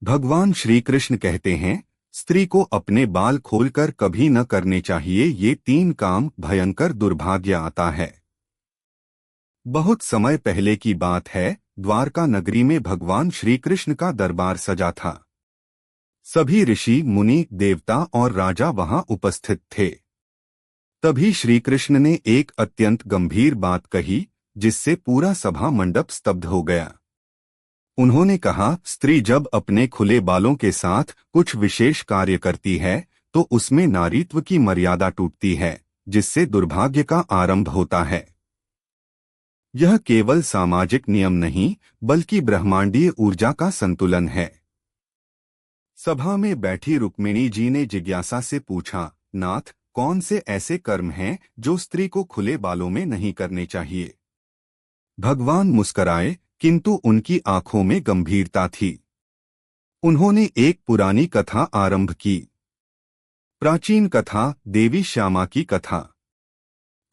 भगवान श्री कृष्ण कहते हैं, स्त्री को अपने बाल खोलकर कभी न करने चाहिए। ये 3 काम भयंकर दुर्भाग्य आता है। बहुत समय पहले की बात है, द्वारका नगरी में भगवान श्री कृष्ण का दरबार सजा था। सभी ऋषि, मुनि, देवता और राजा वहां उपस्थित थे। तभी श्री कृष्ण ने एक अत्यंत गंभीर बात कही, जिससे पूरा सभा मंडप स्तब्ध हो गया। उन्होंने कहा, स्त्री जब अपने खुले बालों के साथ कुछ विशेष कार्य करती है तो उसमें नारीत्व की मर्यादा टूटती है, जिससे दुर्भाग्य का आरंभ होता है। यह केवल सामाजिक नियम नहीं, बल्कि ब्रह्मांडीय ऊर्जा का संतुलन है। सभा में बैठी रुक्मिणी जी ने जिज्ञासा से पूछा, नाथ, कौन से ऐसे कर्म हैं जो स्त्री को खुले बालों में नहीं करने चाहिए? भगवान मुस्कराए, किंतु उनकी आंखों में गंभीरता थी। उन्होंने एक पुरानी कथा आरंभ की। प्राचीन कथा, देवी श्यामा की कथा।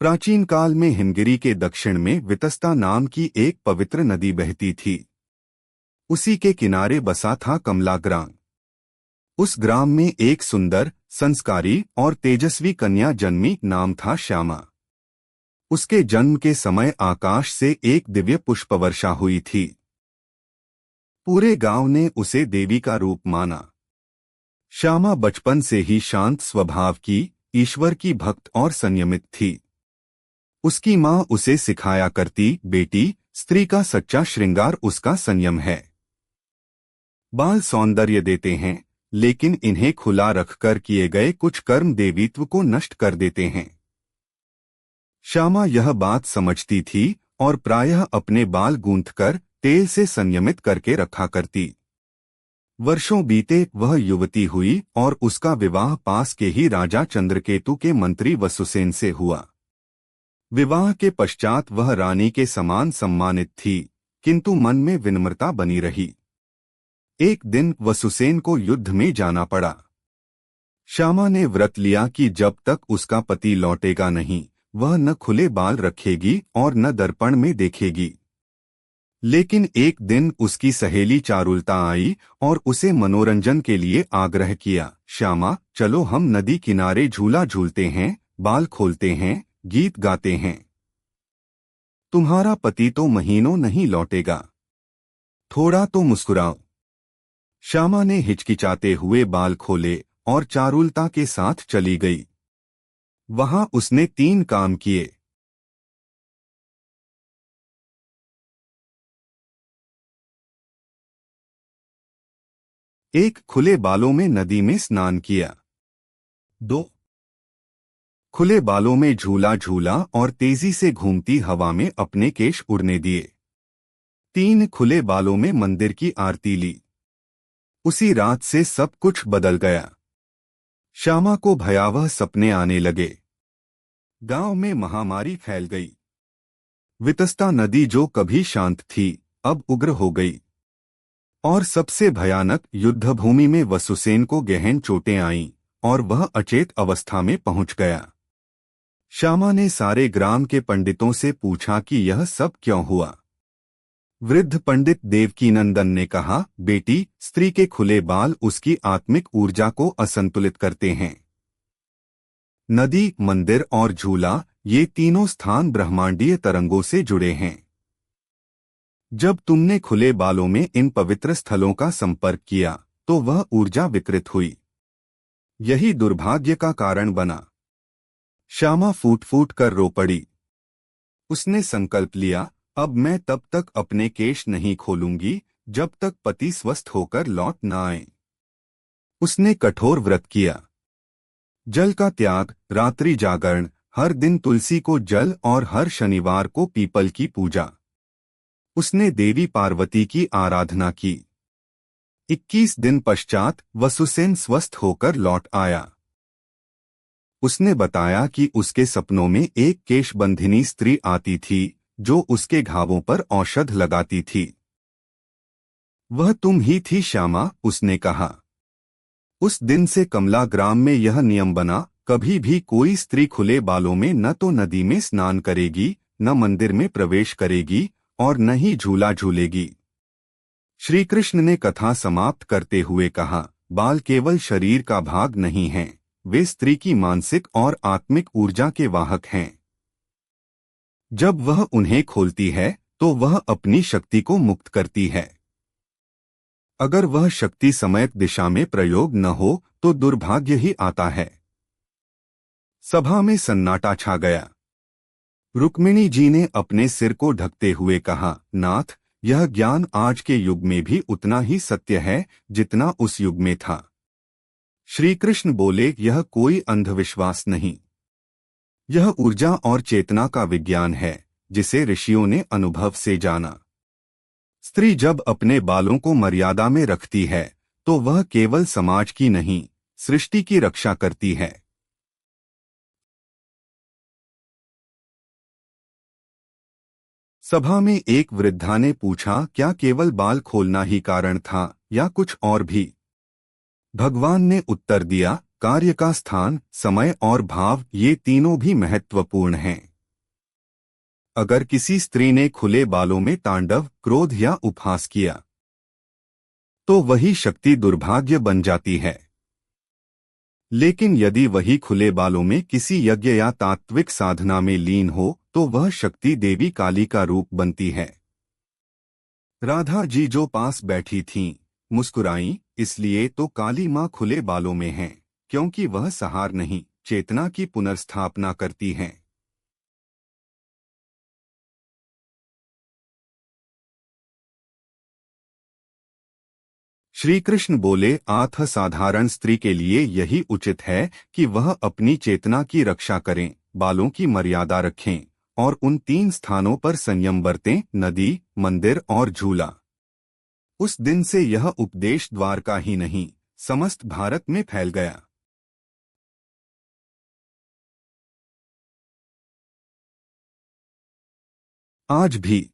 प्राचीन काल में हिमगिरी के दक्षिण में वितस्ता नाम की एक पवित्र नदी बहती थी। उसी के किनारे बसा था कमला ग्राम। उस ग्राम में एक सुंदर, संस्कारी और तेजस्वी कन्या जन्मी, नाम था श्यामा। उसके जन्म के समय आकाश से एक दिव्य पुष्पवर्षा हुई थी। पूरे गांव ने उसे देवी का रूप माना। श्यामा बचपन से ही शांत स्वभाव की, ईश्वर की भक्त और संयमित थी। उसकी मां उसे सिखाया करती, बेटी, स्त्री का सच्चा श्रृंगार उसका संयम है। बाल सौंदर्य देते हैं, लेकिन इन्हें खुला रखकर किए गए कुछ कर्म देवीत्व को नष्ट कर देते हैं। श्यामा यह बात समझती थी और प्रायः अपने बाल गूंथकर तेल से संयमित करके रखा करती। वर्षों बीते, वह युवती हुई और उसका विवाह पास के ही राजा चंद्रकेतु के मंत्री वसुसेन से हुआ। विवाह के पश्चात वह रानी के समान सम्मानित थी, किंतु मन में विनम्रता बनी रही। एक दिन वसुसेन को युद्ध में जाना पड़ा। श्यामा ने व्रत लिया कि जब तक उसका पति लौटेगा नहीं, वह न खुले बाल रखेगी और न दर्पण में देखेगी। लेकिन एक दिन उसकी सहेली चारुलता आई और उसे मनोरंजन के लिए आग्रह किया, श्यामा, चलो हम नदी किनारे झूला झूलते हैं, बाल खोलते हैं, गीत गाते हैं। तुम्हारा पति तो महीनों नहीं लौटेगा, थोड़ा तो मुस्कुराओ। श्यामा ने हिचकिचाते हुए बाल खोले और चारुलता के साथ चली गई। वहां उसने 3 काम किए। एक, खुले बालों में नदी में स्नान किया। 2, खुले बालों में झूला झूला और तेजी से घूमती हवा में अपने केश उड़ने दिए। 3, खुले बालों में मंदिर की आरती ली। उसी रात से सब कुछ बदल गया। श्यामा को भयावह सपने आने लगे। गांव में महामारी फैल गई। वितस्ता नदी जो कभी शांत थी, अब उग्र हो गई। और सबसे भयानक, युद्धभूमि में वसुसेन को गहन चोटें आईं और वह अचेत अवस्था में पहुंच गया। श्यामा ने सारे ग्राम के पंडितों से पूछा कि यह सब क्यों हुआ। वृद्ध पंडित देवकीनंदन ने कहा, बेटी, स्त्री के खुले बाल उसकी आत्मिक ऊर्जा को असंतुलित करते हैं। नदी, मंदिर और झूला, ये तीनों स्थान ब्रह्मांडीय तरंगों से जुड़े हैं। जब तुमने खुले बालों में इन पवित्र स्थलों का संपर्क किया, तो वह ऊर्जा विकृत हुई। यही दुर्भाग्य का कारण बना। श्यामा फूट फूट कर रो पड़ी। उसने संकल्प लिया, अब मैं तब तक अपने केश नहीं खोलूंगी जब तक पति स्वस्थ होकर लौट न आए। उसने कठोर व्रत किया। जल का त्याग, रात्रि जागरण, हर दिन तुलसी को जल और हर शनिवार को पीपल की पूजा। उसने देवी पार्वती की आराधना की। 21 दिन पश्चात वसुसेन स्वस्थ होकर लौट आया। उसने बताया कि उसके सपनों में एक केशबंधिनी स्त्री आती थी जो उसके घावों पर औषध लगाती थी। वह तुम ही थी श्यामा, उसने कहा। उस दिन से कमला ग्राम में यह नियम बना, कभी भी कोई स्त्री खुले बालों में न तो नदी में स्नान करेगी, न मंदिर में प्रवेश करेगी और न ही झूला झूलेगी। श्री कृष्ण ने कथा समाप्त करते हुए कहा, बाल केवल शरीर का भाग नहीं हैं, वे स्त्री की मानसिक और आत्मिक ऊर्जा के वाहक हैं। जब वह उन्हें खोलती है तो वह अपनी शक्ति को मुक्त करती है। अगर वह शक्ति समय दिशा में प्रयोग न हो तो दुर्भाग्य ही आता है। सभा में सन्नाटा छा गया। रुक्मिणी जी ने अपने सिर को ढकते हुए कहा, नाथ, यह ज्ञान आज के युग में भी उतना ही सत्य है जितना उस युग में था। श्री कृष्ण बोले, यह कोई अंधविश्वास नहीं, यह ऊर्जा और चेतना का विज्ञान है जिसे ऋषियों ने अनुभव से जाना। स्त्री जब अपने बालों को मर्यादा में रखती है तो वह केवल समाज की नहीं, सृष्टि की रक्षा करती है। सभा में एक वृद्धा ने पूछा, क्या केवल बाल खोलना ही कारण था या कुछ और भी? भगवान ने उत्तर दिया, कार्य का स्थान, समय और भाव, ये तीनों भी महत्वपूर्ण हैं। अगर किसी स्त्री ने खुले बालों में तांडव, क्रोध या उपहास किया तो वही शक्ति दुर्भाग्य बन जाती है। लेकिन यदि वही खुले बालों में किसी यज्ञ या तात्विक साधना में लीन हो तो वह शक्ति देवी काली का रूप बनती है। राधा जी जो पास बैठी थीं, मुस्कुराईं, इसलिए तो काली माँ खुले बालों में हैं, क्योंकि वह सहार नहीं, चेतना की पुनर्स्थापना करती हैं। श्री कृष्ण बोले, आथ साधारण स्त्री के लिए यही उचित है कि वह अपनी चेतना की रक्षा करें, बालों की मर्यादा रखें और उन 3 स्थानों पर संयम बरतें, नदी, मंदिर और झूला। उस दिन से यह उपदेश द्वारका ही नहीं, समस्त भारत में फैल गया। आज भी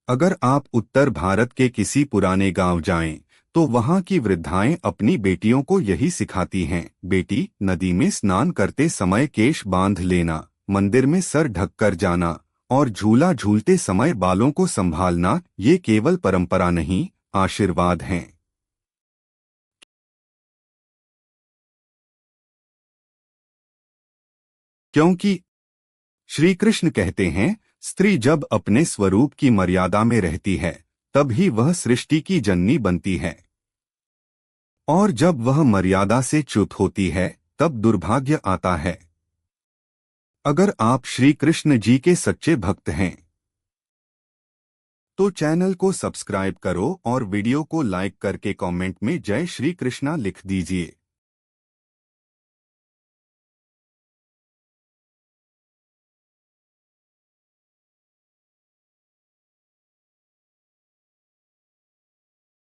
अगर आप उत्तर भारत के किसी पुराने गांव जाएं, तो वहां की वृद्धाएं अपनी बेटियों को यही सिखाती हैं, बेटी, नदी में स्नान करते समय केश बांध लेना, मंदिर में सर ढककर जाना और झूला झूलते समय बालों को संभालना, ये केवल परंपरा नहीं, आशीर्वाद हैं। क्योंकि श्री कृष्ण कहते हैं, स्त्री जब अपने स्वरूप की मर्यादा में रहती है तब ही वह सृष्टि की जननी बनती है, और जब वह मर्यादा से च्युत होती है तब दुर्भाग्य आता है। अगर आप श्री कृष्ण जी के सच्चे भक्त हैं तो चैनल को सब्सक्राइब करो और वीडियो को लाइक करके कमेंट में जय श्री कृष्णा लिख दीजिए।